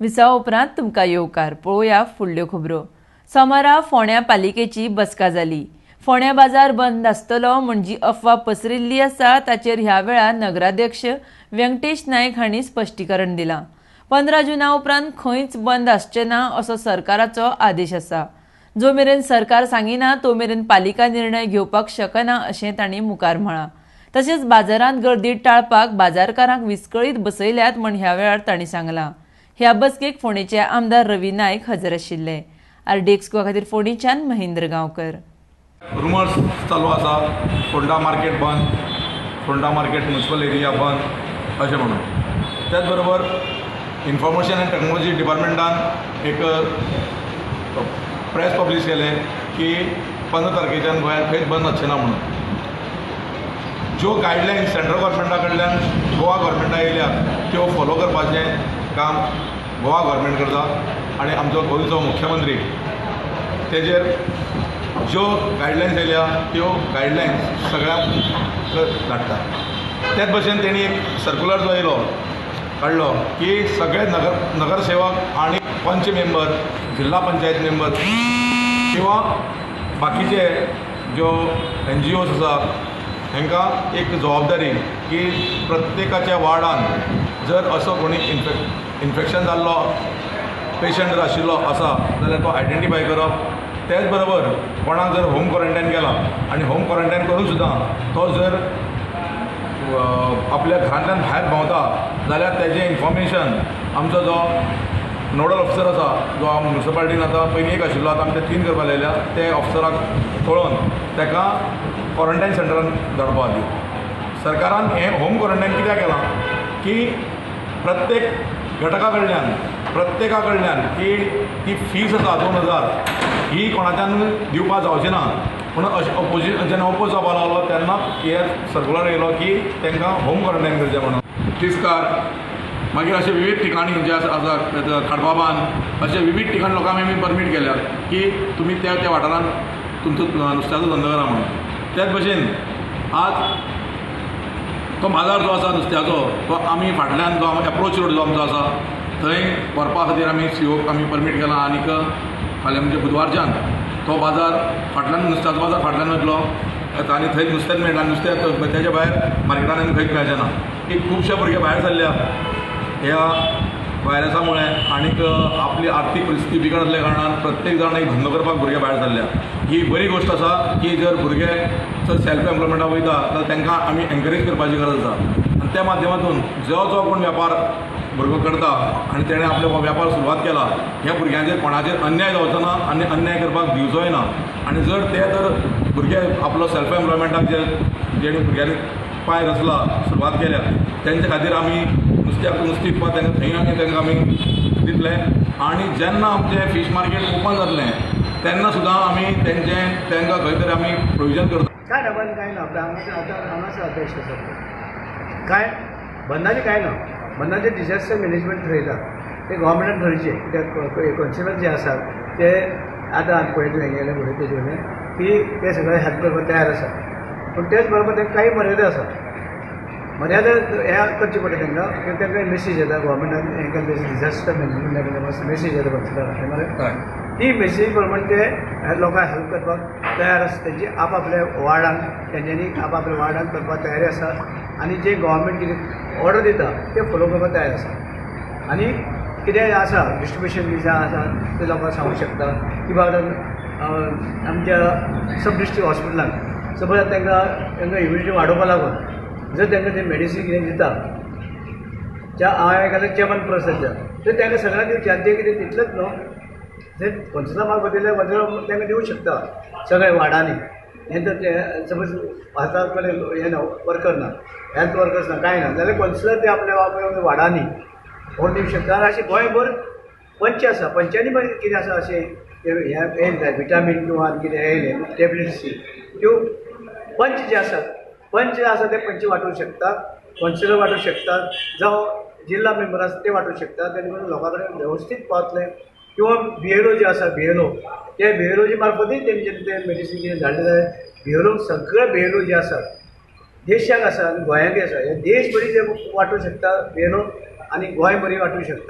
Visa उपरांत तुमकां येवकार पळोवया फुडल्यो खबरो। सोमारा फोंड्या पालिकेची बसका जाली। फोंड्या बाजार बंद आसतलो म्हणजे अफवा पसरिल्ली आसा ताचेर ह्या वेळार नगराध्यक्ष व्यंकटेश नायक हांणी स्पश्टीकरण दिलां। 15 जूना उपरांत खंयच बंद आसचें ना असो सरकाराचो आदेश आसा। जो मेरेन सरकार सांगिना तो मेरेन पालिका निर्णय घेवपाक शकना अशें तांणी मुखार म्हळां। तशेंच बाजारांत गर्दी टाळपाक बाजारकारांक विस्कळीत बसयल्यात म्हण ह्या वेळार तांणी सांगलां। ह्या बसकेक फोंडेचे आमदार रवी नायक हजर आशिल्ले। आरडी एक्सक्लुसिव्ह खातीर फोंडेच्यान महेंद्र गांवकर। रुमर्स चालू आसा फोंडा मार्केट बंद, फोंडा मार्केट म्युनिसिपल एरिया बंद अशें म्हणून। त्याच बरोबर इन्फॉर्मेशन एंड टेक्नॉलॉजी डिपार्टमेंटान एक प्रेस पब्लीश केलें की 15 तारखेच्यान गोंयांत खंयच बंद आसचें ना म्हणून। ज्यो गायडलायन्स सेंट्रल गव्हर्मेंटा कडल्यान गोवा गव्हर्मेंटा येयल्यात त्यो फॉलो करपाचें काम गोवा गव्हर्मेंट करता आनी आमचो गोंयचो मुख्यमंत्री तेजेर ज्यो गायडलायन्स येयल्या त्यो गायडलायन्स सगळ्यांक धाडटा। त्याच भशेन तेणी एक सर्क्युलर जो येयलो काडलो की सगळे नगरसेवक आणि पंच मेंबर, जिल्हा पंचायत मेंबर किंवा बाकीचे ज्यो NGOs आसा हांकां एक जबाबदारी की प्रत्येकाच्या वार्डान जर असो कोणी इन्फेक्शन जाल्लो पेशंट जर आशिल्लो आसा जाल्यार तो आयडेंटिफाय करप। त्याच बरोबर कोणाक जर होम क्वॉरंटायन केला आणि होम क्वॉरंटायन करून सुद्दां तो जर आपल्या घरांतल्यान भायर भोंवता जाल्यार तेजें इन्फॉर्मेशन आमचो जो नोडल ऑफिसर आसा जो म्युनिसिपालिटीन आतां पयलीं एक आशिल्लो आतां आमी ते 3 करपा लायल्या ते ऑफिसराक कळोवन ताका क्वॉरंटायन सेंटरान धाडपा खातीर सरकारान हें होम क्वॉरंटायन कित्याक केलां की प्रत्येक घटका कडल्यान की ती फीस आसा 2000 ही कोणाच्यान दिवपा जावचें ना म्हणून जेन्ना ओपोज जावपा लागलो तेन्ना हे सर्क्युलर येयलो की तांकां होम क्वॉरंटायन करचें म्हणून। तिस्कार मागीर अशे विविध ठिकाणी जे आसा खडपाबान अशे विविध ठिकाणी लोकांक आमी परमीट केल्या की तुमी त्या वाठारांत तुमचो नुस्त्याचो धंदो करा म्हणून। त्याच भशेन आज तो बाजार जो आसा नुस्त्याचो तो आमी फाटल्यान जो एप्रोच रोड जो आमचो आसा थंय व्हरपा खातीर आमी COक आमी परमीट केला आनीक फाल्यां म्हणजे बुधवारच्यान तो बाजार फाटल्यान नुस्त्याचो बाजार फाटल्यान वयतलो आनी थंय नुस्तेंच मेळटा। नुस्तें तेच्या भायर मार्केटान आनी खंयच मेळचें ना की खुबशे भुरगे भायर सरल्या ह्या व्हायरसा मुळे आनीक आपली आर्थीक परिस्थिती बिगड आसल्या कारणान प्रत्येक जाण एक धंदो करपाक भुरगे भायर सरल्या। ही बरी गोश्ट आसा की जर भुरगे जर सेल्फ एम्प्लॉयमेंटाक वयता जाल्यार तांकां आमी एनकरेज करपाची गरज आसा आनी त्या माध्यमांतून जो कोण वेपार भुरगो करता आनी तेणें आपलो वेपार सुरवात केला ह्या भुरग्यांचेर कोणाचेर अन्याय जावचो ना आनी अन्याय करपाक दिवचोय ना। आनी जर ते जर भुरगे आपलो सेल्फ एम्प्लॉयमेंटाक जेणे भुरग्यांनी पांय रचला सुरवात केल्या तेंचे खातीर आमी नुस्तें विकपाक तांकां आमी दितले आनी जेन्ना आमचें फीश मार्केट ओपन जातलें तेन्ना सुद्दां आमी तांकां खंय तरी आमी प्रोविजन करता। काय ना बंद काय ना हांगासर अध्यक्ष आसा काय बंदाचे काय ना बंदाचे डिझास्टर मॅनेजमेंट थरयता ते गव्हर्मेंटान थरयचे कित्याक कन्स्युमर जे आसात ते आतां आमी पळयता हेंगेले उडयता तेजे की ते सगळे हेल्प करपाक तयार आसा पूण तेच बरोबर तांकां काही मर्यादा आसा। मर्यादा हे करची पडटा तांकां तांकां मेसेज येता गव्हर्मेंटान हेंकां डिझास्टर मॅनेजमेंट मेसेज येता कन्सिडर ती मेसेज प्रमाणे ते लोकांक हेल्प करपाक तयार आसा। तेंची आपल्या वार्डान तेंच्यांनी आपल्या वार्डान करपाक तयारी आसा आनी जे गव्हर्मेंट कितें ऑर्डर दिता ते फॉलो करपाक तयार आसा। आनी कितें आसा डिस्ट्रिब्युशन विजा आसा ते लोकांक सांगूंक शकता की बाबा आमच्या सब डिस्ट्रिक्ट हॉस्पिटलान सपोज तांकां इम्युनिटी वाडोवपा लागून जर तांकां ते मेडिसीन कितें दिता हांवें घातलें चेमन प्रोसेस तर तांकां सगळ्यांक दिवचें तें कितें तितलेंच न्हू ते 15 मार्क दिले तांकां दिवंक शकता सगळ्या वार्डांनी। हें तर ते सपोज भारता कडेन हें ना वर्कर ना हेल्थ वर्कर्स ना कांय ना जाल्यार कन्सिडर ते आपल्या वार्डांनी व्हरून दिवंक शकता। आनी अशें गोंयभर पंच आसा पंचांनी मागीर कितें आसा अशें हें जाय विटामीन किंवा कितें येयलें टॅबलेट्स त्यो पंच जे आसा ते पंच वांटूंक शकता कौन्सिलर वांटूंक शकता जावं जिल्हा मेंबर आसा ते वांटूंक शकता तेणे करून लोकां कडेन वेवस्थीत पावतले किंवा BLO जे आसा BLO ते BLOचे मार्फतूय तेंचे ते मेडिसीन कितें धाडलें जाल्यार BLO सगळे BLO जे आसात देशाक आसा आनी गोंयाकय आसा हे देश बरी ते वांटूंक शकता BLO आनी गोंय बरी वांटूंक शकता।